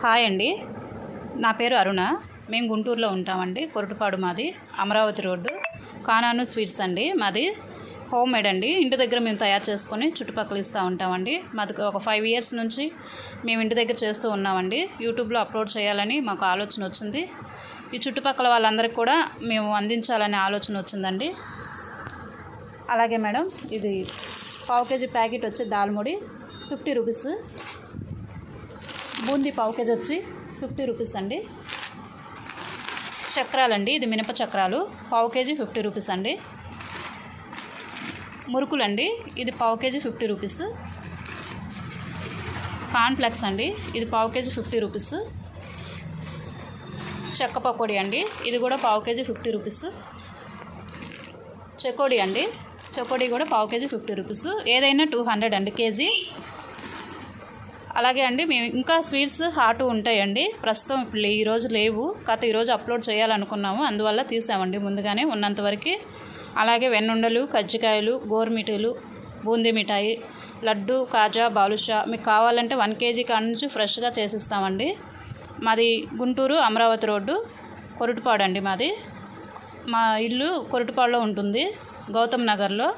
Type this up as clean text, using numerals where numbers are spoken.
Hi అండి, నా పేరు అరుణ. మేము గుంటూరులో ఉంటామండి. కొరటపాడు మాది, అమరావతి రోడ్డు, కానాను స్వీట్స్ అండి మాది. హోమ్ మేడ్ అండి, ఇంటి దగ్గర మేము తయారు చేసుకొని చుట్టుపక్కల ఇస్తూ ఉంటామండి. మాది ఒక 5 years నుంచి మేము ఇంటి దగ్గర చేస్తూ ఉన్నామండి. యూట్యూబ్లో అప్లోడ్ చేయాలని మాకు ఆలోచన వచ్చింది. ఈ చుట్టుపక్కల వాళ్ళందరికీ కూడా మేము అందించాలనే ఆలోచన వచ్చిందండి. అలాగే మేడం, ఇది 1/2 kg ప్యాకెట్ వచ్చి దాల్ముడి 50 రూపీస్, బూందీ 1/2 kg వచ్చి 50 రూపీస్ అండి. చక్రాలండి, ఇది మినప చక్రాలు 1/2 kg 50 రూపీస్ అండి. మురుకులండి, ఇది 1/2 kg 50 రూపీస్. కాన్ఫ్లెక్స్ అండి, ఇది 1/2 kg 50 రూపీస్. చెక్క పకోడీ అండి, ఇది కూడా 1/2 kg 50 రూపీస్. చెకోడీ అండి, చెకోడీ కూడా 1/2 kg 50 రూపీస్. ఏదైనా 200 అండి కేజీ. అలాగే అండి, మేము ఇంకా స్వీట్స్ హాట్ ఉంటాయండి. ప్రస్తుతం ఇప్పుడు ఈరోజు లేవు, కాకపోతే ఈరోజు అప్లోడ్ చేయాలనుకున్నాము, అందువల్ల తీసామండి ముందుగానే ఉన్నంతవరకు. అలాగే వెన్నుండలు, కజ్జికాయలు, గోరుమిఠాయిలు, బూందీ మిఠాయి, లడ్డు, కాజా, బాలుషా మీకు కావాలంటే 1 kg కాడ నుంచి ఫ్రెష్గా చేసిస్తామండి. మాది గుంటూరు అమరావతి రోడ్డు, కొరటపాడు అండి మాది. మా ఇల్లు కొరటపాడులో ఉంటుంది, గౌతమ్ నగర్లో.